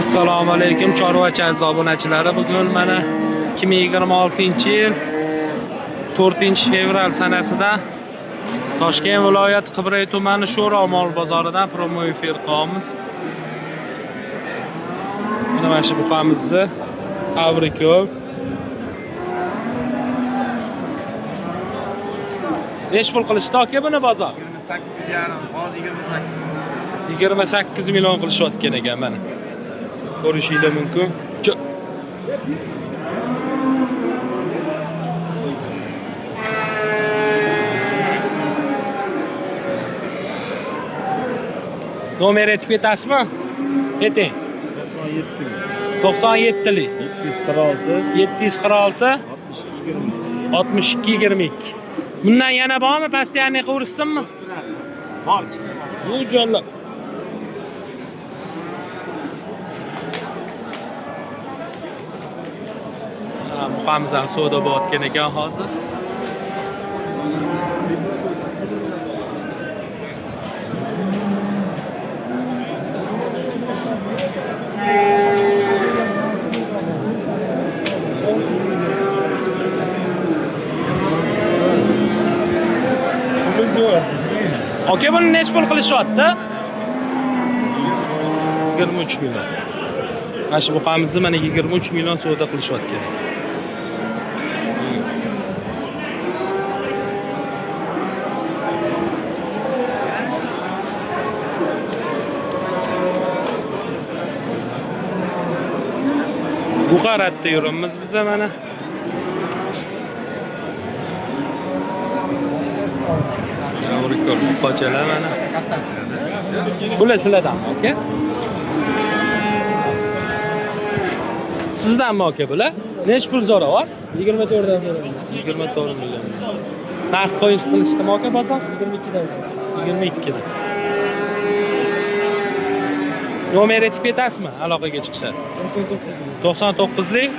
Assalomu alaykum chorvachi aziz obunachilari. Bugun mana 2026-yil 4-fevral sanasida Toshkent viloyati Qibray tumani Sho'ro mol bozoridan promo efir qilamiz. Mana shu buqamizni Avrikol. Necha pul qilishdi aka buni bozor? 28,5, hozir 28. 28 million qilishayotgan ekan mana. Ko'rishingiz mumkin. Nomer aytib ketasizmi? Ayting. 97lik. 746 62 22. Bundan yana bormi? Pastiyanni qilursinmi? Bor. Bu jonlar. Muqamiz ham savdo bo'layotgan ekan hozir. Aka buni necha pul qilishyapti? 23 million. Mana shu buqamizni mana 23 million savdo qilishyapti ekan. Buxaratda yuribmiz biz mana. Avrikol qochalar mana. Bular sizlardanmi aka? Sizdanmi aka bular? Necha pul so'rayapsiz? 24 dan so'radim. 24 million. Narx qo'yish qilishdimi aka bozor? 22 dan. 22 dan. Nomer aytib ketasizmi? Aloqaga chiqishadi. 99lik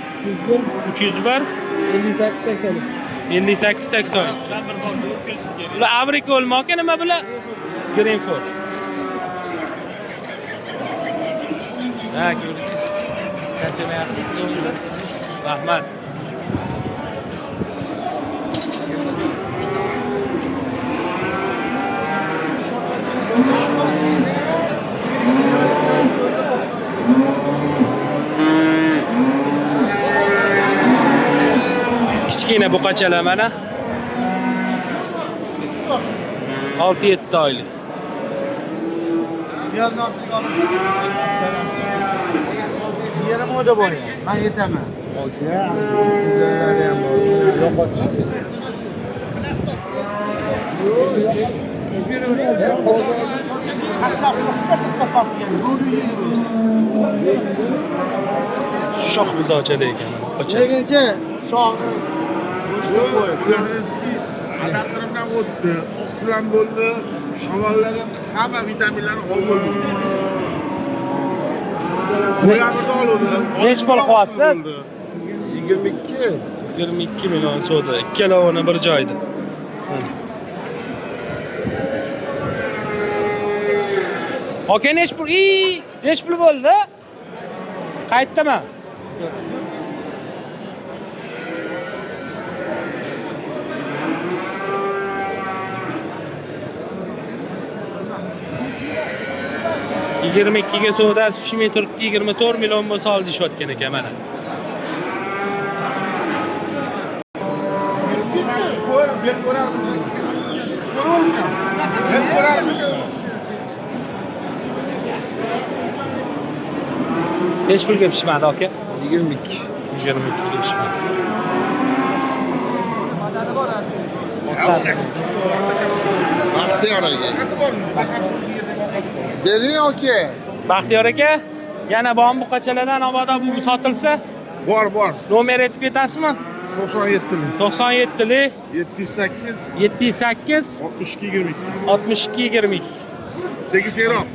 301 58 80. 58 80. Bular Avrikol aka nima bular? Greenford. Ha, ko'rdingiz. Qancha mayasiz? Rahmat. Kichkina buqachalar mana 6-7 oylik. Biraz nasıl kalmışsın? Yerim orada var ya. Ben yetemem. Okey. Güzelleri hem var. Yok atışıyor. Kaçlar çok sıkıntı kapattı. Shoh buzochada ekan mana buqacha. Lekinchi shoxi bo'shqa qo'yib. Adamlarimdan o'tdi, oqsilam bo'ldi, shamollarim hamma vitaminlarni olib bo'ldi. Noyabrda oluvdi. Necha pul qilyapsiz? 22. 22 million savdo. Ikkalovini bir joyda. Mana. Aka necha pul? Necha pul bo'ldi? Qaytdimi? ga savdasi pishmay turibdi, 24 million bo'lsa oldi deyishayotgan ekan mana. Necha pulga pishmadi aka? 22. 22 ga pishmadi. Baxtiyor aka. Bering aka. Baxtiyor aka, yana bormi buqachalardan oboda bu sotilsa? Bor. Nomer aytib ketasizmi? 97lik. 97lik 78 708 62 22. 62 22. Tegis Erob.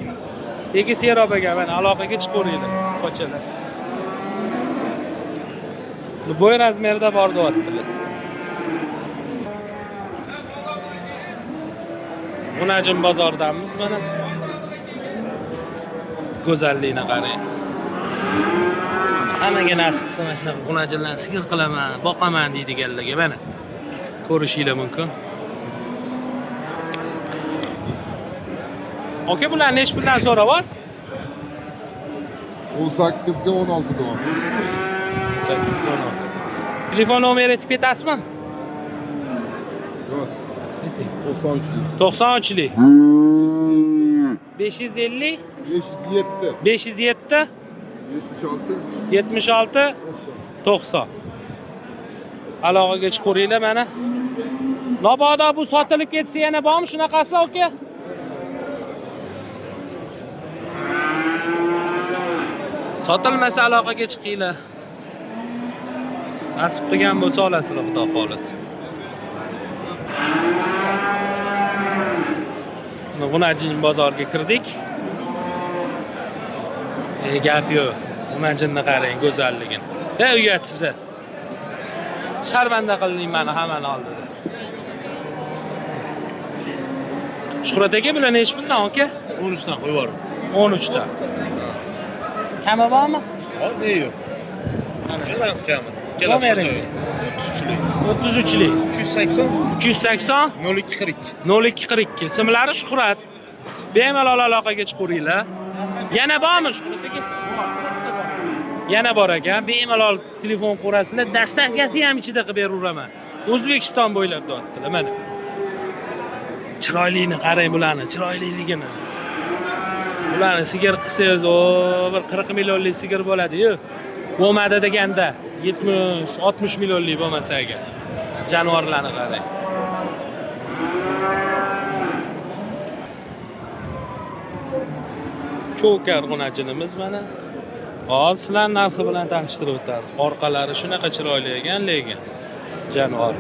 Tegis Erob aka mana aloqaga chiqaveringlar buqachalar. Bo'y razmerda bor deyaptilar. Munajim bozoridamiz mana. Go'zalligini qarang. Hammaga nasib qilsa mana shunaqa xunajillarni sigir qilaman, boqaman deydiganlarga mana ko'rishinglar mumkin. Aka, bular nech puldan so'rayapsiz? 18 ga 16 dolar. 8 ga 16. Telefon nomeri aytib ketasizmi? Yo'q. Ayting. 93 lik. 93lik. 550 507 507 76 76 90. Aloqaga chiqaringlar mana. Mabodo bu sotilib ketsa yana bormi shunaqasi aka? Sotilmasa aloqaga chiqinglar. Nasib qilgan bo'lsa olasizlar, xudo xolisa. G'unajin bozoriga kirdik. Gap yo'q. G'unajinni qarang, go'zalligini. Uyatsizlar. Sharmanda qilding meni hammani oldida. Shuhrat aka bilan nech puldan aka? 13 dan qo'yib yuboring. 13 ta. Kami bormi? Bor, ne yo'q. Kelamiz kami. Nomering? 33lik. 380 380 0242. 0242. Ismlari Shuhrat. Bemalol aloqaga chiqaringlar. Yana bormi Shuhrat aka? Yana bor ekan. Bemalol telefon qo'rasizlar. Dastavkasi ham ichida qilib beraveraman. O'zbekiston bo'ylab deyaptilar mana. Chiroyligini qarang bularni, chiroyliligini. Bularni sigir qilsangiz, bir 40 millionlik sigir bo'ladi-yu. Bo'lmadi deganda 70-60 millionlik bo'lmasa agar. Jonivorlarni qarang. Cho'kar g'unajinimiz mana. Hozir sizlar narxi bilan tanishtirib o'tamiz. Orqalari shunaqa chiroyli ekan, lekin jonivor.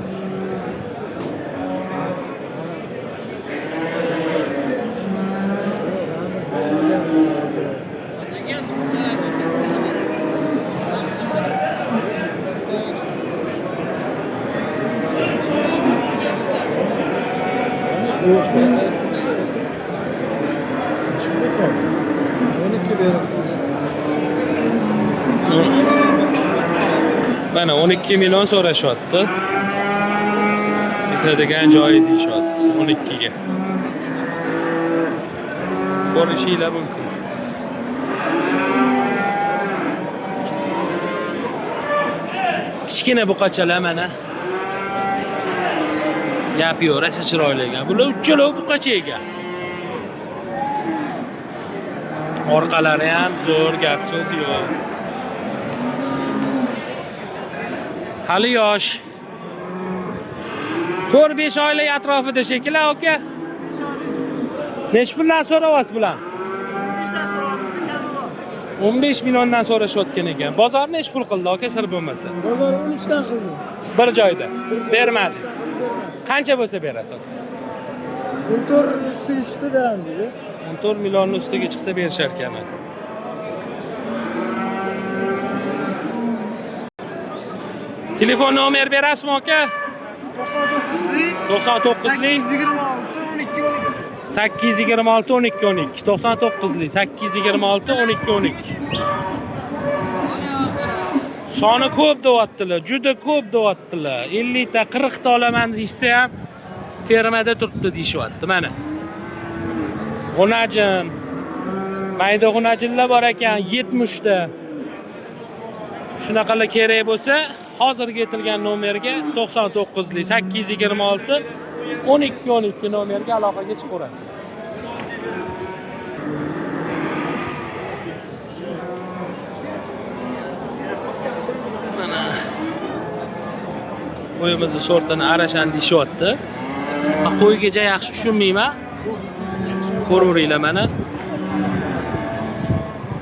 Mana 12 million so'rashyapti. Bitadigan joyi deyishyapti 12 ga. Ko'rishinglar mumkin. Kichkina buqachalar mana. Gap yo'q, rosa chiroyli ekan. Bular uchalov buqacha ekan. Orqalari ham zo'r, gap so'z yo'q. Hali yosh. 4-5 oylik atrofida shekilli aka. Nech puldan so'rayapsiz bular? 15 milliondan so'rashayotgan ekan. Bozor nech pul qildi aka, sir bo'lmasa? Bozor 13 dan qildi. Bir joyda bermadingiz. Qancha bo'lsa berasiz aka? 14 ustiga chiqsa beramiz dedi. 14 millionning ustiga chiqsa berishar ekan. Telefon nomer berasizmi aka? 99lik 826 12 12. 99lik 826 12 12. Soni ko'p deyaptilar, juda ko'p deyaptilar. 50 ta, 40 ta olaman deysa ham fermada turibdi deyishyapti mana. G'unajin. Mayda g'unajinlar bor ekan 70 ta. Shunaqalar kerak bo'lsa, hozirgi aytilgan nomerga 99lik 826 12 12 nomerga aloqaga chiqaverasiz. Mana qo'yimizni sortini arashan deyishyapti. Qo'ygacha yaxshi tushunmayman. Ko'raveringlar mana.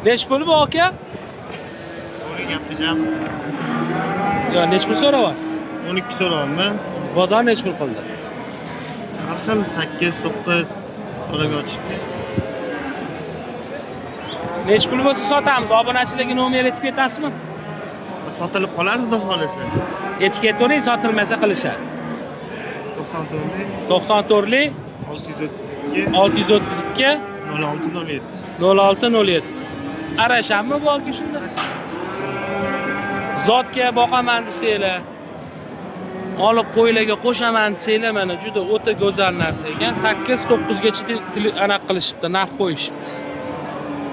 Nech pul bu aka? Gapiramiz. Yo, nech pul so'rayapsiz? 12 so'rayapman. Bozor nech pul qildi? Har xil 8 9 so'raga ochibdi. Nech pul bo'lsa sotamiz. Obunachilarga nomer aytib ketasizmi? Sotilib qolar xudo xolisa. Etikettoring sotilmasa qilishadi. 94lik 94lik 632 632 0607. 0607. Arashanmi balki shunda? Zotga boqaman desanglar, olib qo'ylarga qo'shaman desanglar, mana juda o'ta go'zal narsa ekan. 8-9 gacha anaqa qilishibdi, narx qo'yishibdi.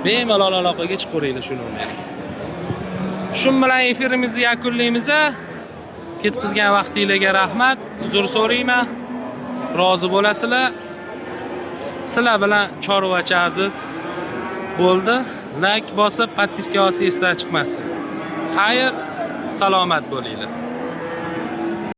Bemalol aloqaga chiqaveringlar shu nomerga. Shun bilan efirimizni yakunlaymiz. Ketkizgan vaqtingizga rahmat. Uzr so'rayman. Rozi bo'lasizlar. Sizlar bilan chorvachi aziz bo'ldi. Like bosib, podpiska olsangiz esdan chiqmasin. Xayr, salomat bo'linglar.